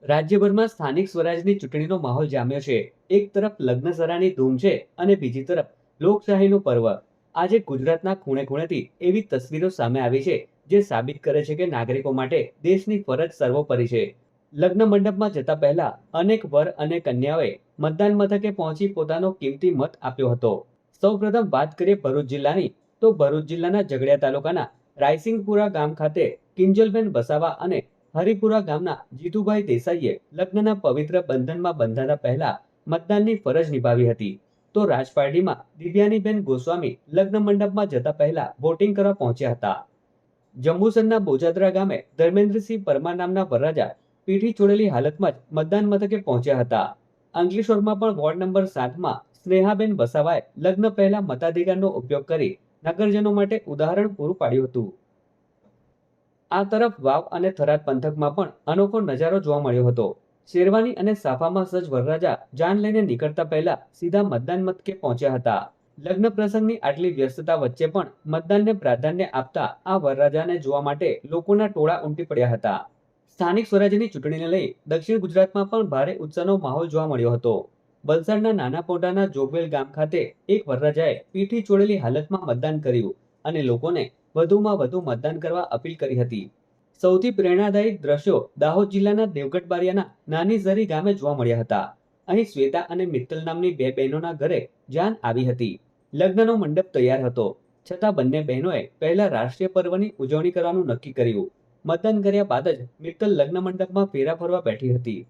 રાજ્યભરમાં સ્થાનિક સ્વરાજની ચૂંટણીનો માહોલ જામ્યો છે। એક તરફ લગ્નસરાની ધૂમ છે અને બીજી તરફ લોકશાહીનું પર્વ। આજે ગુજરાતના ખૂણે ખૂણેથી એવી તસવીરો સામે આવી છે જે સાબિત કરે છે કે નાગરિકો માટે દેશની ફરજ સર્વોપરી છે। લગ્ન મંડપમાં જતા પહેલા અનેક વર અને કન્યાઓએ મતદાન મથકે પહોંચી પોતાનો કિંમતી મત આપ્યો હતો। સૌપ્રથમ વાત કરીએ ભરૂચ જિલ્લાની, તો ભરૂચ જિલ્લાના ઝઘડિયા તાલુકાના રાયસિંગપુરા ગામ ખાતે કિંજલબેન વસાવા અને હરિપુરા ગામના જીતુભાઈ દેસાઈએ લગ્નના પવિત્ર બંધનમાં બંધાતા પહેલા મતદાનની ફરજ નિભાવી હતી। તો રાજપારડીમાં દિવ્યાનીબેન ગોસ્વામી લગ્ન મંડપમાં જતા પહેલા વોટિંગ કરવા પહોંચ્યા હતા। જંબુસરના બોજાદરા ગામે ધર્મેન્દ્રસિંહ પરમાર નામના વરરાજા પીઠી છોડેલી હાલતમાં જ મતદાન મથકે પહોંચ્યા હતા। અંકલેશ્વરમાં પણ વોર્ડ નંબર 7માં સ્નેહાબેન વસાવાએ લગ્ન પહેલા મતાધિકારનો ઉપયોગ કરી નગરજનો માટે ઉદાહરણ પૂરું પાડ્યું હતું। આ તરફ વાવ અને થરાદ પંથકમાં પણ અનોખો નજારો જોવા મળ્યો હતો। શેરવાની અને સાફામાં સજ્જ વરરાજા જાન લઈને નીકળતા પહેલા સીધા મતદાન મથકે પહોંચ્યા હતા। લગ્ન પ્રસંગની આટલી વ્યસ્તતા વચ્ચે પણ મતદાનને પ્રાધાન્ય આપતા આ વરરાજાને જોવા માટે લોકોના ટોળા ઉમટી પડ્યા હતા। સ્થાનિક સ્વરાજ્યની ચૂંટણીને લઈ દક્ષિણ ગુજરાતમાં પણ ભારે ઉત્સાહનો માહોલ જોવા મળ્યો હતો। વલસાડના નાના પોટાના જોગવેલ ગામ ખાતે એક વરરાજાએ પીઠી છોડેલી હાલતમાં મતદાન કર્યું અને લોકોને વધુમાં વધુ મતદાન કરવા અપીલ કરી હતી। સૌથી પ્રેરણાદાયી દ્રશ્યો દાહોદ જિલ્લાના દેવગઢ બારિયાના નાની ઝરી ગામે જોવા મળ્યા હતા। અહીં શ્વેતા અને મિત્તલ નામની બે બહેનોના ઘરે જાન આવી હતી। લગ્નનો મંડપ તૈયાર હતો, છતાં બંને બહેનોએ પહેલા રાષ્ટ્રીય પર્વની ઉજવણી કરવાનું નક્કી કર્યું। મતદાન કર્યા બાદ જ મિત્તલ લગ્ન મંડપમાં ફેરા ફરવા બેઠી હતી।